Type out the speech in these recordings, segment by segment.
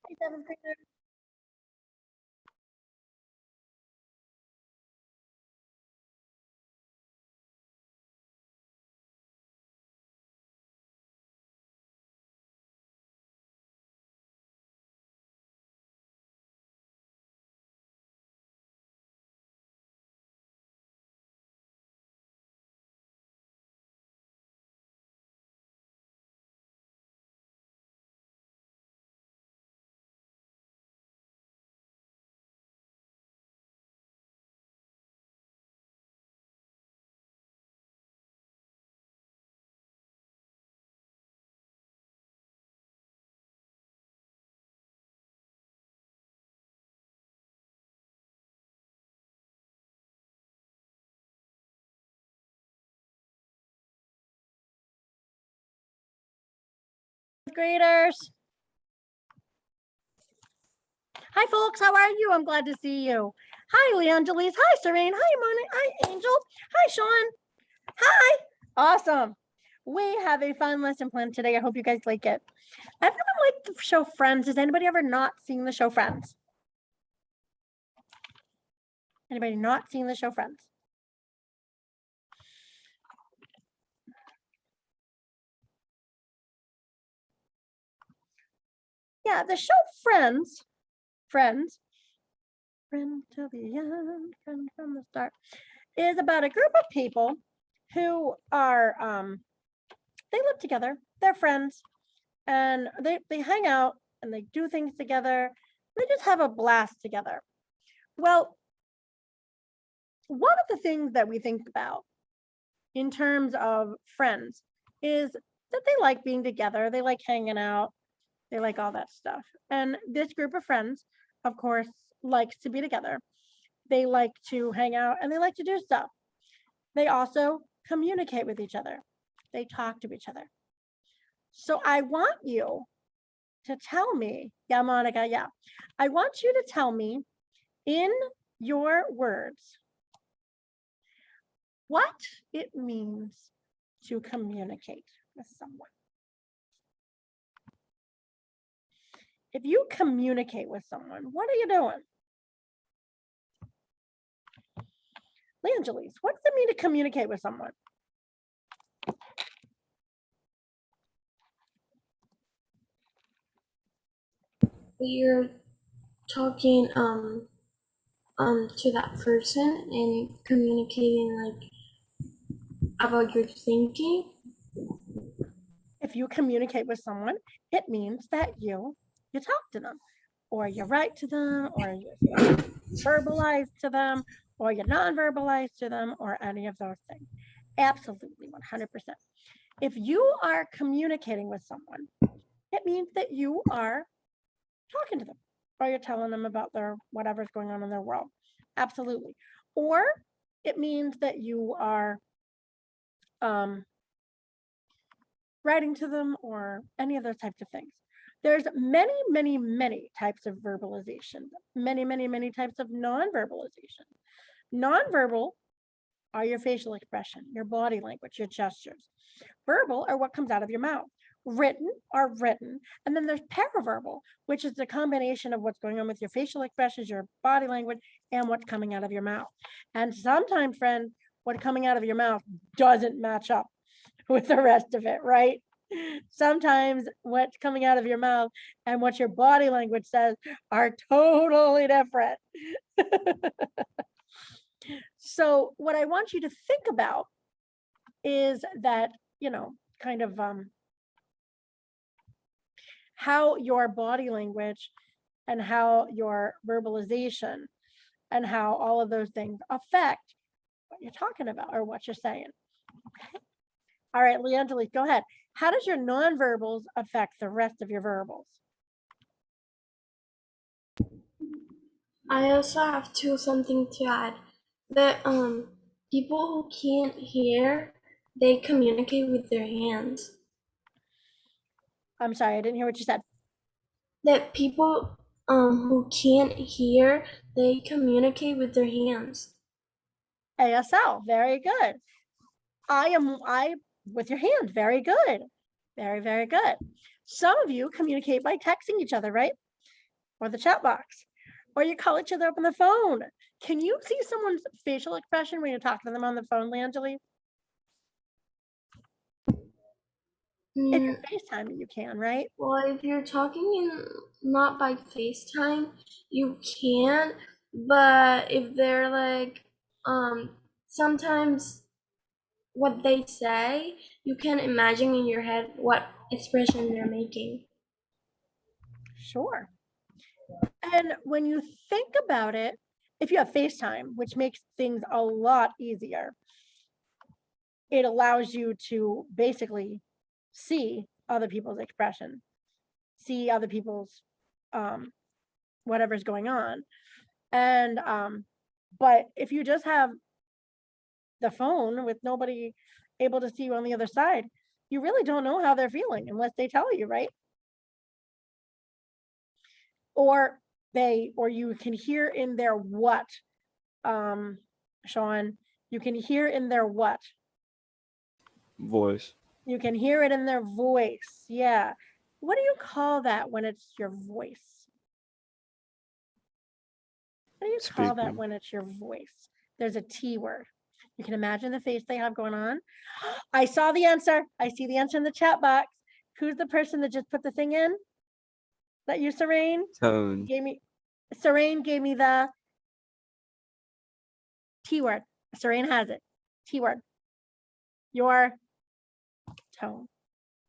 Hi, seventh grader. Graders. Hi, folks. How are you? I'm glad to see you. Hi, Leangelis. Hi, Serene. Hi, Moni. Hi, Angel. Hi, Sean. Hi. Awesome. We have a fun lesson plan today. I hope you guys like it. Everyone like the show Friends. Has anybody ever not seen the show Friends? Anybody not seen the show Friends? Yeah, the show Friends, friend till the end, friend from the start, is about a group of people who are they live together, they're friends, and they hang out and they do things together. They just have a blast together. Well, one of the things that we think about in terms of friends is that they like being together, they like hanging out, they like all that stuff. And this group of friends, of course, likes to be together. They like to hang out and they like to do stuff. They also communicate with each other. They talk to each other. So I want you to tell me, yeah, Monica, yeah. I want you to tell me in your words what it means to communicate with someone. If you communicate with someone, what are you doing? Leangelis, what does it mean to communicate with someone? You're talking to that person and communicating like about your thinking. If you communicate with someone, it means that you talk to them, or you write to them, or you verbalize to them, or you non-verbalize to them, or any of those things. Absolutely, 100%. If you are communicating with someone, it means that you are talking to them, or you're telling them about their whatever's going on in their world. Absolutely. Or it means that you are writing to them, or any of those types of things. There's many, many, many types of verbalization, many, many, many types of non-verbalization. Non-verbal are your facial expression, your body language, your gestures. Verbal are what comes out of your mouth. Written are written. And then there's paraverbal, which is the combination of what's going on with your facial expressions, your body language, and what's coming out of your mouth. And sometimes, friends, what's coming out of your mouth doesn't match up with the rest of it, right? Sometimes what's coming out of your mouth and what your body language says are totally different. So what I want you to think about is that, kind of how your body language and how your verbalization and how all of those things affect what you're talking about or what you're saying. Okay. All right, Leangelis, go ahead. How does your nonverbals affect the rest of your verbals? I also have something to add that people who can't hear, they communicate with their hands. I'm sorry, I didn't hear what you said. That people who can't hear, they communicate with their hands. ASL, very good. I with your hand, very good. Very, very good. Some of you communicate by texting each other, right? or the chat box, or you call each other up on the phone. Can you see someone's facial expression when you're talking to them on the phone, Langeli? If you're Mm, FaceTiming, you can, right? well, if you're talking in not by FaceTime, you can, but if they're like, sometimes what they say, you can imagine in your head what expression they're making. Sure. And when you think about it, if you have FaceTime, which makes things a lot easier, it allows you to basically see other people's expression, see other people's whatever's going on. And but if you just have the phone with nobody able to see you on the other side, you really don't know how they're feeling unless they tell you, right? Or you can hear in their what, Sean, you can hear in their what? Voice. You can hear it in their voice. Yeah. What do you call that when it's your voice? What do you call that Speaking. when it's your voice? There's a T word. You can imagine the face they have going on. I saw the answer. I see the answer in the chat box. Who's the person that just put the thing in? Is that you, Serene? Tone. Serene gave me the T word. Serene has it. T word. Your tone.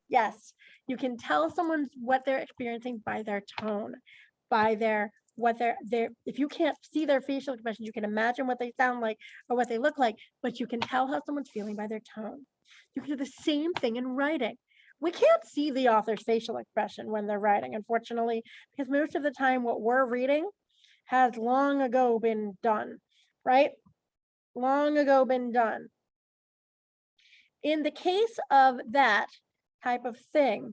Yes, you can tell someone's what they're experiencing by their tone, by their what they're if you can't see their facial expressions, you can imagine what they sound like or what they look like, but you can tell how someone's feeling by their tone. You can do the same thing in writing. We can't see the author's facial expression when they're writing, unfortunately, because most of the time what we're reading has long ago been done, right? Long ago been done. In the case of that type of thing,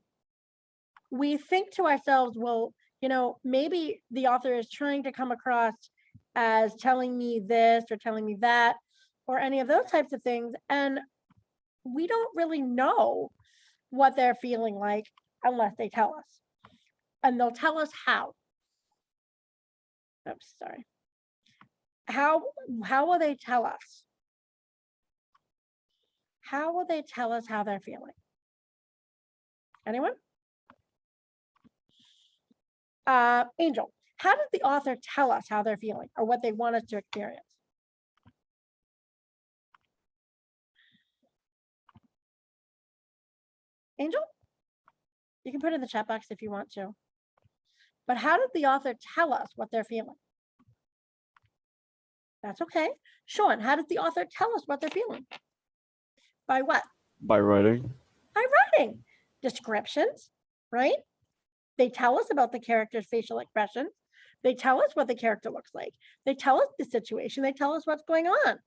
we think to ourselves, well, you know, maybe the author is trying to come across as telling me this or telling me that, or any of those types of things. And we don't really know what they're feeling like unless they tell us. And they'll tell us how. Oops, sorry. How will they tell us? How will they tell us how they're feeling? Anyone? Angel, how does the author tell us how they're feeling or what they want us to experience? Angel? You can put it in the chat box if you want to. But how does the author tell us what they're feeling? That's okay. Sean, how does the author tell us what they're feeling? By what? By writing. By writing. Descriptions, right? They tell us about the character's facial expressions. They tell us what the character looks like. They tell us the situation. They tell us what's going on.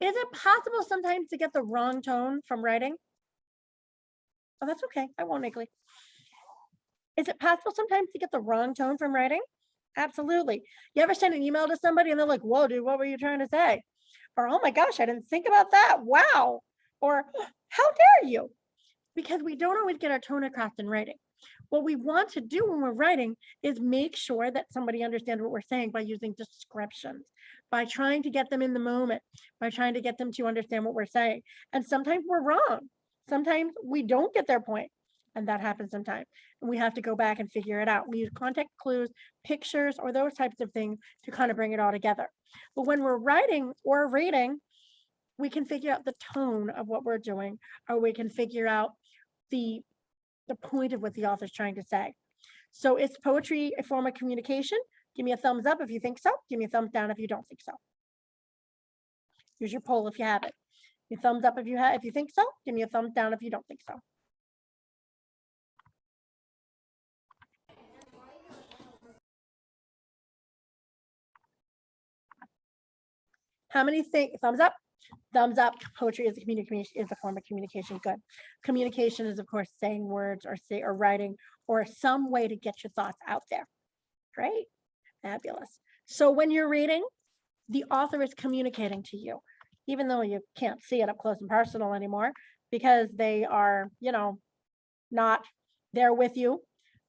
Is it possible sometimes to get the wrong tone from writing? Oh, that's okay. I won't, Niggly. Is it possible sometimes to get the wrong tone from writing? Absolutely. You ever send an email to somebody and they're like, whoa, dude, what were you trying to say? Or, oh my gosh, I didn't think about that. Wow. Or, how dare you? Because we don't always get our tone across in writing. What we want to do when we're writing is make sure that somebody understands what we're saying by using descriptions, by trying to get them in the moment, by trying to get them to understand what we're saying. And sometimes we're wrong. Sometimes we don't get their point. And that happens sometimes. And we have to go back and figure it out. We use context clues, pictures, or those types of things to kind of bring it all together. But when we're writing or reading, we can figure out the tone of what we're doing, or we can figure out the point of what the author's trying to say. So is poetry a form of communication? Give me a thumbs up if you think so. Give me a thumbs down if you don't think so. Use your poll if you have it. Your thumbs up if you think so. Give me a thumbs down if you don't think so. How many think thumbs up? Thumbs up. Poetry is a form of communication. Good. Communication is, of course, saying words or writing or some way to get your thoughts out there. Great. Fabulous. So when you're reading, the author is communicating to you, even though you can't see it up close and personal anymore because they are, not there with you,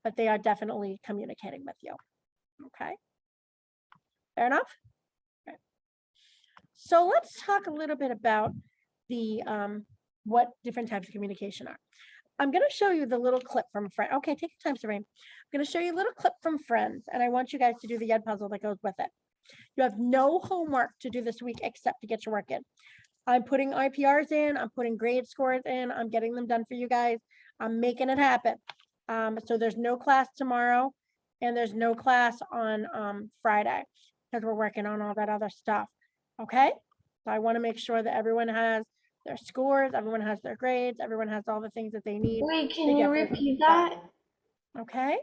but they are definitely communicating with you. Okay. Fair enough? Okay. So let's talk a little bit about the what different types of communication are. I'm going to show you the little clip from Friends. Okay, take your time, Serene. I'm going to show you a little clip from Friends, and I want you guys to do the Ed puzzle that goes with it. You have no homework to do this week except to get your work in. I'm putting IPRs in, I'm putting grade scores in, I'm getting them done for you guys. I'm making it happen. So there's no class tomorrow, and there's no class on Friday because we're working on all that other stuff. Okay? So I want to make sure that everyone has their scores, everyone has their grades, everyone has all the things that they need. Wait, can you repeat that? Okay?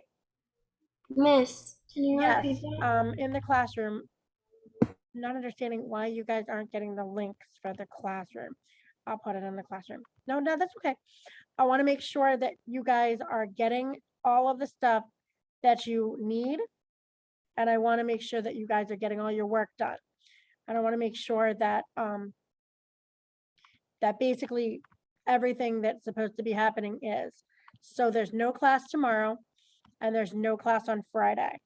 Miss, can you Yes, repeat that? in the classroom, not understanding why you guys aren't getting the links for the classroom. I'll put it in the classroom. No, that's okay. I want to make sure that you guys are getting all of the stuff that you need. And I want to make sure that you guys are getting all your work done. And I want to make sure that that basically everything that's supposed to be happening is. So there's no class tomorrow and there's no class on Friday.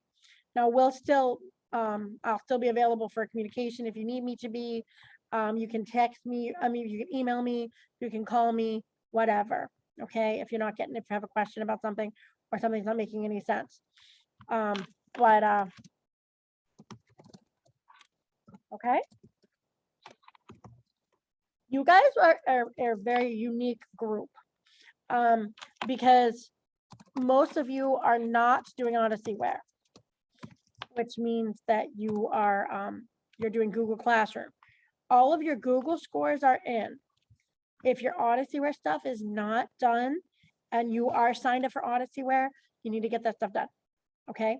Now we'll still, I'll still be available for communication if you need me to be. You can text me, you can email me, you can call me, whatever. Okay, if you're not getting, if you have a question about something or something's not making any sense. Okay. You guys are a very unique group because most of you are not doing Odyssey Ware, which means that you are you're doing Google Classroom. All of your Google scores are in. If your Odyssey-ware stuff is not done and you are signed up for Odyssey-ware, you need to get that stuff done. Okay.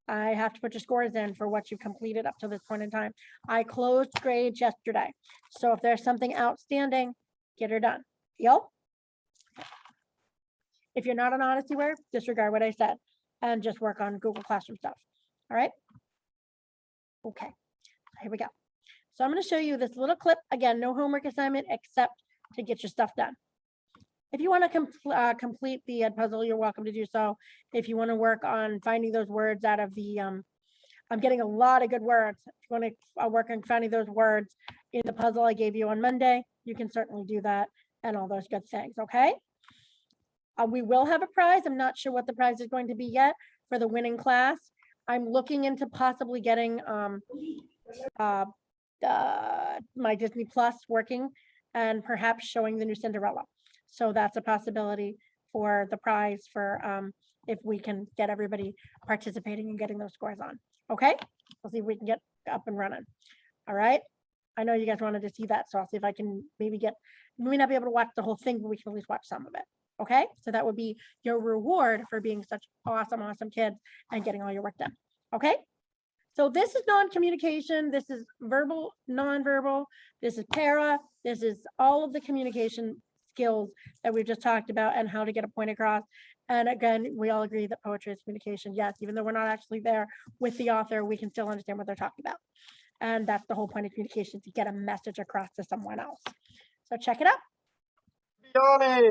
I have to put your scores in for what you've completed up to this point in time. I closed grades yesterday. So if there's something outstanding, get her done. Deal? If you're not on Odyssey-ware, disregard what I said and just work on Google Classroom stuff. All right. Okay. Here we go. So I'm going to show you this little clip. Again, no homework assignment except to get your stuff done. If you want to complete the Ed puzzle, you're welcome to do so. If you want to work on finding those words out of the, I'm getting a lot of good words. If you want to work on finding those words in the puzzle I gave you on Monday, you can certainly do that and all those good things, okay? We will have a prize. I'm not sure what the prize is going to be yet for the winning class. I'm looking into possibly getting my Disney Plus working and perhaps showing the new Cinderella. So that's a possibility for the prize for if we can get everybody participating and getting those scores on. Okay, we'll see if we can get up and running. All right. I know you guys wanted to see that, so I'll see if I can maybe get, we may not be able to watch the whole thing, but we can at least watch some of it. Okay, so that would be your reward for being such awesome kids and getting all your work done. Okay. So this is non-communication. This is verbal, non-verbal. This is para. This is all of the communication skills that we've just talked about and how to get a point across. And again, we all agree that poetry is communication. Yes, even though we're not actually there with the author, we can still understand what they're talking about. And that's the whole point of communication, to get a message across to someone else. So check it out. Johnny!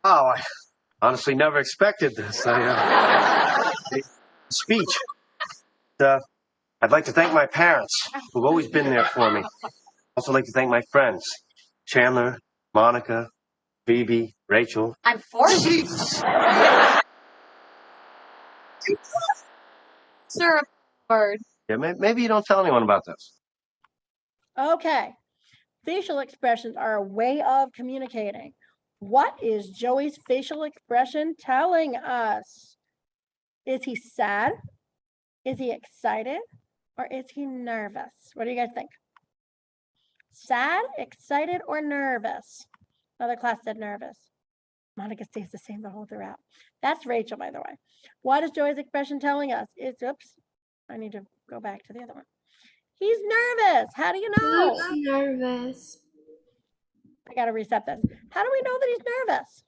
Oh, I honestly never expected this. Speech. I'd like to thank my parents, who've always been there for me. Also like to thank my friends, Chandler, Monica, Phoebe, Rachel. I'm 40. Sir, word. Yeah, maybe you don't tell anyone about this. Okay. Facial expressions are a way of communicating. What is Joey's facial expression telling us? Is he sad? Is he excited? Or is he nervous? What do you guys think? Sad, excited, or nervous? Another class said nervous. Monica stays the same the whole throughout. That's Rachel, by the way. What is Joey's expression telling us? It's, oops, I need to go back to the other one. He's nervous. How do you know? He's nervous. I got to reset this. How do we know that he's nervous?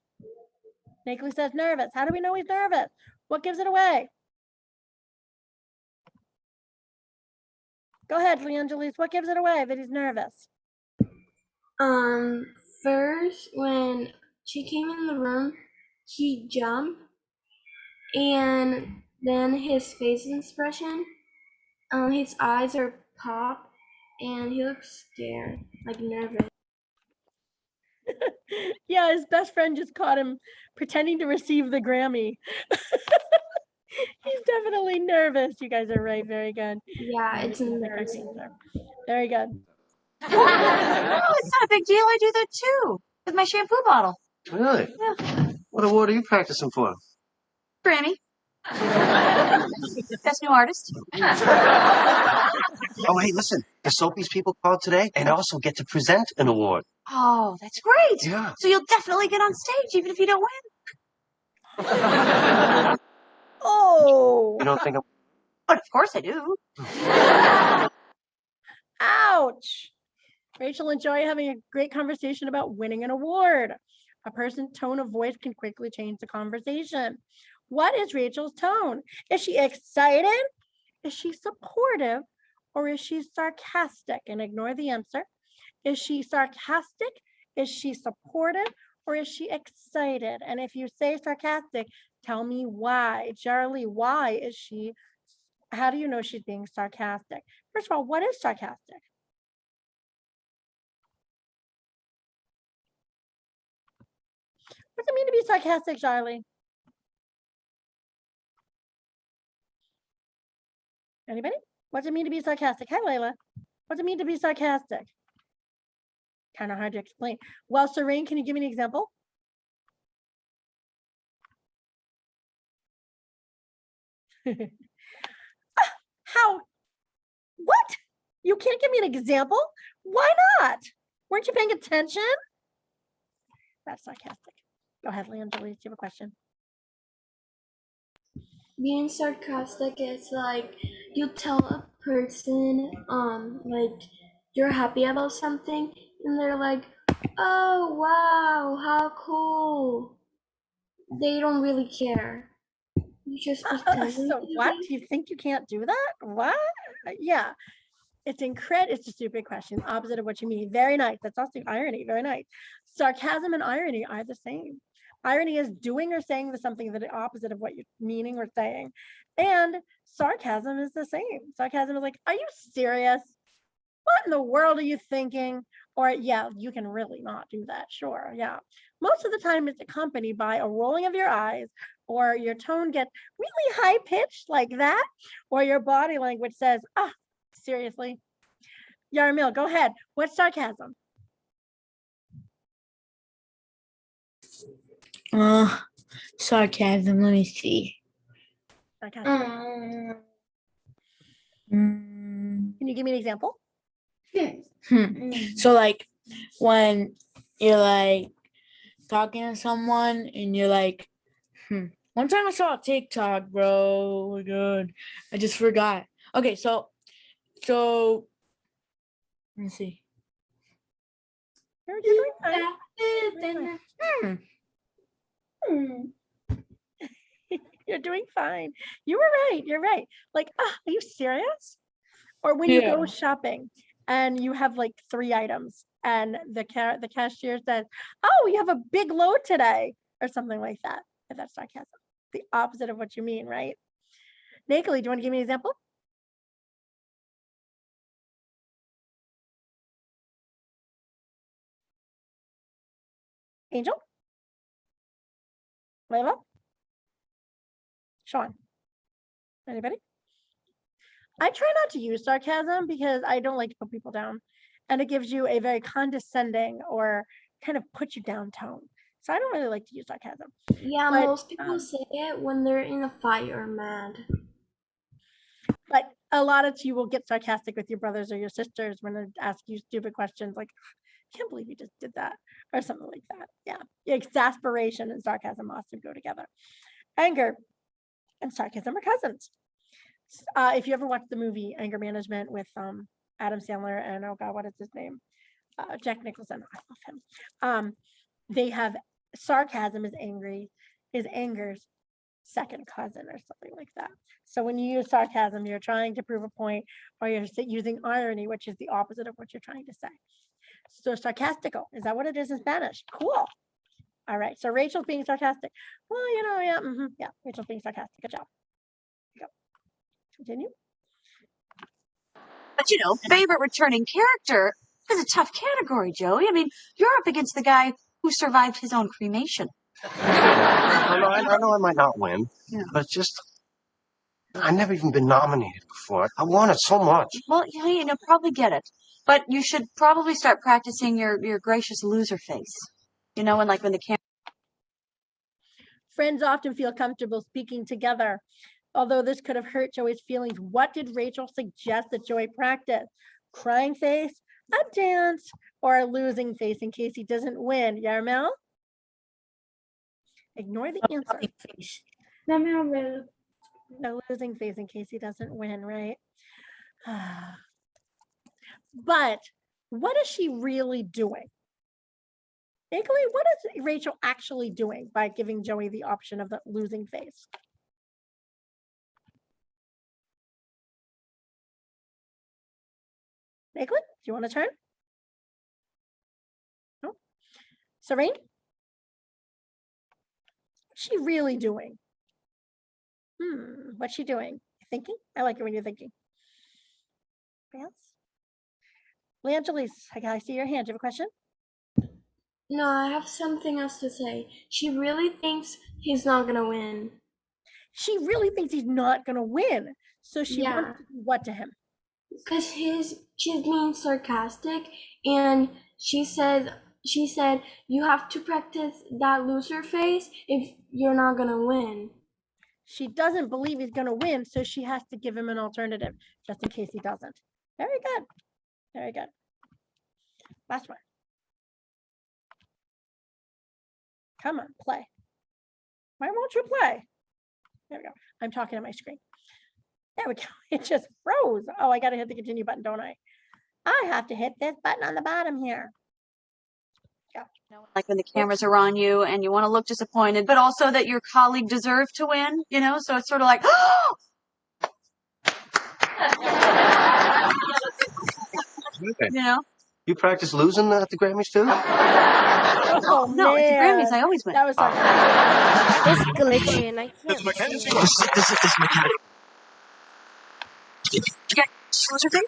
Nakley says nervous. How do we know he's nervous? What gives it away? Go ahead, Leangelis. What gives it away that he's nervous? First, when she came in the room, he jumped, and then his face expression, his eyes are popped, and he looks scared, like nervous. Yeah, his best friend just caught him pretending to receive the Grammy. He's definitely nervous. You guys are right. Very good. Yeah, it's Embarrassing. embarrassing. Very good. Oh, it's not a big deal. I do that too with my shampoo bottle. Really? Yeah. What award are you practicing for? Grammy. Best new artist. Oh, hey, listen. The Soapies people called today and also get to present an award. Oh, that's great. Yeah. So you'll definitely get on stage even if you don't win. Oh, You don't think I'm... But of course I do. ouch. Rachel, enjoy having a great conversation about winning an award. A person's tone of voice can quickly change the conversation. What is Rachel's tone? Is she excited? Is she supportive? Or is she sarcastic? And ignore the answer. Is she sarcastic? Is she supportive? Or is she excited? And if you say sarcastic, tell me why. Charlie, why is she, how do you know she's being sarcastic? First of all, what is sarcastic? What does it mean to be sarcastic, Charlie? Anybody? What does it mean to be sarcastic? Hi, Layla. What does it mean to be sarcastic? Kind of hard to explain. Well, Serene, can you give me an example? How? What? You can't give me an example? Why not? Weren't you paying attention? That's sarcastic. Go ahead, Leangelie. Do you have a question? Being sarcastic is like you tell a person like you're happy about something and they're like, oh wow, how cool. They don't really care. You just pretending So to what? be. You think you can't do that? What? Yeah. It's it's a stupid question. Opposite of what you mean. Very nice. That's also irony. Very nice. Sarcasm and irony are the same. Irony is doing or saying the something that is opposite of what you're meaning or saying. And sarcasm is the same. Sarcasm is like, are you serious? What in the world are you thinking? Or yeah, you can really not do that. Sure. Yeah. Most of the time it's accompanied by a rolling of your eyes, or your tone gets really high pitched like that, or your body language says, ah, seriously. Yarmil, go ahead. What's sarcasm? Sarcasm. Let me see. Sarcasm. Mm, Can you give me an example? So like when you're like talking to someone and you're like, one time I saw a TikTok, bro. Oh my god, I just forgot. Okay, so let me see. You're doing fine. You're doing fine. You were right. You're right. Like, are you serious? Or when you go shopping and you have like 3 items and the cashier says, oh, you have a big load today, or something like that. If that's sarcasm. The opposite of what you mean, right? Nakely, do you want to give me an example? Angel? Layla? Sean? Anybody? I try not to use sarcasm because I don't like to put people down, and it gives you a very condescending or kind of put you down tone. So I don't really like to use sarcasm. Yeah, But, most people say it when they're in a fight or mad. But a lot of you will get sarcastic with your brothers or your sisters when they ask you stupid questions like, I can't believe you just did that, or something like that. Yeah. Exasperation and sarcasm often go together. Anger and sarcasm are cousins. If you ever watched the movie Anger Management with Adam Sandler and, oh God, what is his name? Jack Nicholson. I love him. They have sarcasm is anger's second cousin or something like that. So when you use sarcasm, you're trying to prove a point, or you're using irony, which is the opposite of what you're trying to say. So sarcastico, is that what it is in Spanish? Cool. All right, so Rachel's being sarcastic. Well, you know, yeah, Rachel's being sarcastic. Good job. Go. Continue. But you know, favorite returning character is a tough category, Joey. I mean, you're up against the guy who survived his own cremation. I know I might not win, but it's just I've never even been nominated before. I want it so much. Well, yeah, you know, probably get it. But you should probably start practicing your gracious loser face. You know, when the camera. Friends often feel comfortable speaking together. Although this could have hurt Joey's feelings, what did Rachel suggest that Joey practice? Crying face, a dance, or a losing face in case he doesn't win? Yarmel? Ignore the answer. Face. A losing face in case he doesn't win, right? But what is she really doing? Basically, what is Rachel actually doing by giving Joey the option of the losing face? Nicolette, do you want to turn? No? Serene? What's she really doing? What's she doing? Thinking? I like it when you're thinking. Yes. Leangelis, I see your hand. Do you have a question? No, I have something else to say. She really thinks he's not gonna win. She really thinks he's not gonna win. So she wants to do what to him? Because she's being sarcastic, and she said you have to practice that loser face if you're not gonna win. She doesn't believe he's gonna win, so she has to give him an alternative just in case he doesn't. Very good. Very good. Last one. Come on, play. Why won't you play? There we go. I'm talking on my screen. There we go. It just froze. Oh, I got to hit the continue button, don't I? I have to hit this button on the bottom here. Yeah. Like when the cameras are on you and you want to look disappointed, but also that your colleague deserved to win, you know? So it's sort of like, oh! Okay. You know? You practice losing at the Grammys too? Oh, No, at the Grammys, man. I always win. That was sarcastic. It's glitchy and I can't see it. This mechanic. Okay, loser thing?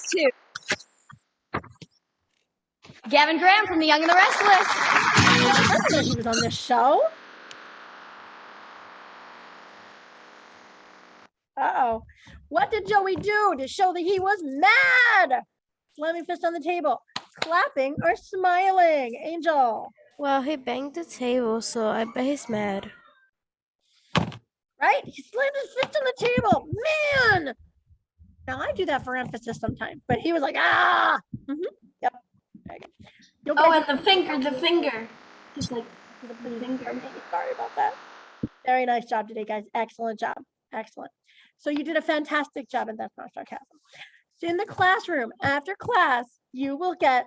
Two. Gavin Graham from The Young and the Restless. I didn't know he was on this show. Uh-oh. What did Joey do to show that he was mad? Slamming fist on the table, clapping or smiling? Angel. Well, he banged the table, so I bet he's mad. Right? He slammed his fist on the table. Man. Now I do that for emphasis sometimes, but he was like, ah. Yep. Oh, and the finger. He's like, the finger. Sorry about that. Very nice job today, guys. Excellent job. Excellent. So you did a fantastic job, and that's not sarcasm. So in the classroom, after class, you will get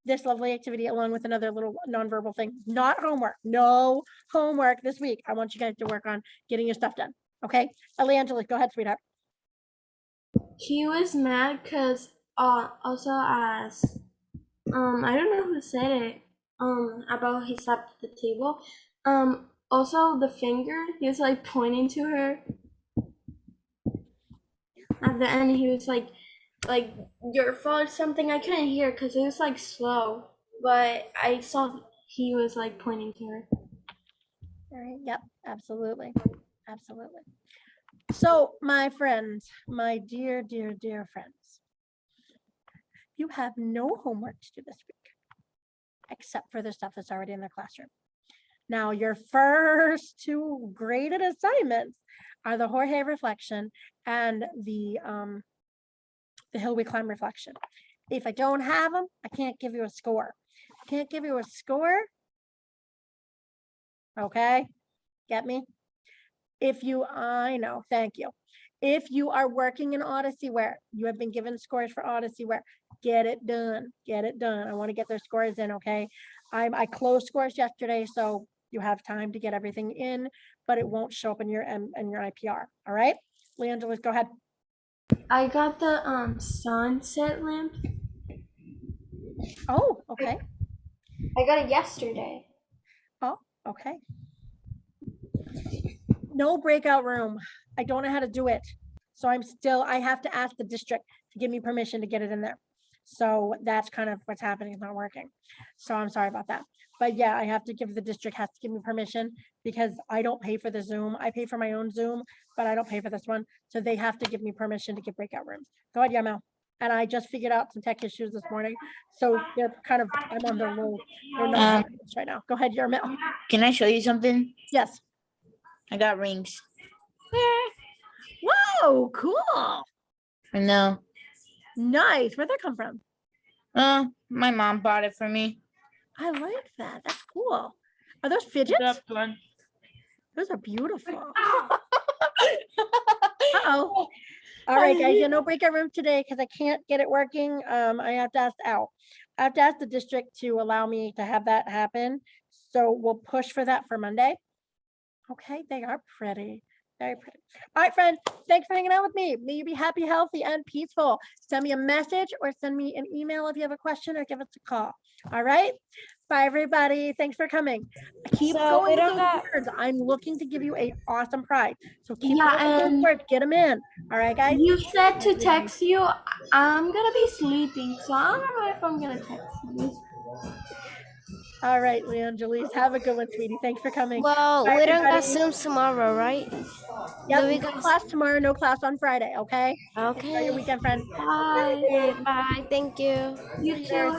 this lovely activity along with another little nonverbal thing. Not homework. No homework this week. I want you guys to work on getting your stuff done. Okay? Angela, go ahead, sweetheart. he was mad because also as I don't know who said it about he slapped the table. Also the finger, he was like pointing to her. At the end, he was like your fault or something. I couldn't hear because it was like slow, but I saw he was like pointing to her. All right. Yep. Absolutely. Absolutely. So, my friends, my dear, dear, dear friends, you have no homework to do this week, except for the stuff that's already in the classroom. Now, your first two graded assignments are the Jorge reflection and the hill we climb reflection. If I don't have them, I can't give you a score. I can't give you a score. Okay, get me? I know, thank you. If you are working in Odyssey where you have been given scores for Odyssey where get it done. I want to get their scores in, okay? I closed scores yesterday, so you have time to get everything in, but it won't show up in your IPR. All right, Leangelis, go ahead. I got the sunset lamp. Oh, okay. I got it yesterday. Oh, okay. No breakout room. I don't know how to do it. So I have to ask the district to give me permission to get it in there. So that's kind of what's happening. It's not working. So I'm sorry about that. But yeah, I have to give the district has to give me permission because I don't pay for the Zoom. I pay for my own Zoom, but I don't pay for this one. So they have to give me permission to get breakout rooms. Go ahead, Yamel. And I just figured out some tech issues this morning. So they're kind of, I'm on their low, they're not right now. Go ahead, Yarmel. Can I show you something? Yes. I got rings. Whoa, cool. I know. Nice. Where'd that come from? My mom bought it for me. I like that. That's cool. Are those fidgets? What's up, Glenn? Those are beautiful. Uh-oh. All right, guys. Yeah, no breakout room today because I can't get it working. I have to ask Al. I have to ask the district to allow me to have that happen. So we'll push for that for Monday. Okay, they are pretty. Very pretty. All right, friends. Thanks for hanging out with me. May you be happy, healthy, and peaceful. Send me a message or send me an email if you have a question or give us a call. All right. Bye, everybody. Thanks for coming. Keep So going we with don't those got- words. I'm looking to give you an awesome prize. So keep Yeah, going with those and- words. Get them in. All right, guys. You said to text you. I'm gonna be sleeping, so I don't know if I'm gonna text you. All right, Leangelis. Have a good one, sweetie. Thanks for coming. Well, Bye, we don't got everybody. Zoom tomorrow, right? Yep, we no got- class tomorrow, no class on Friday, okay? Enjoy your Okay. weekend, friends. Bye. Okay, bye. Thank you. You too.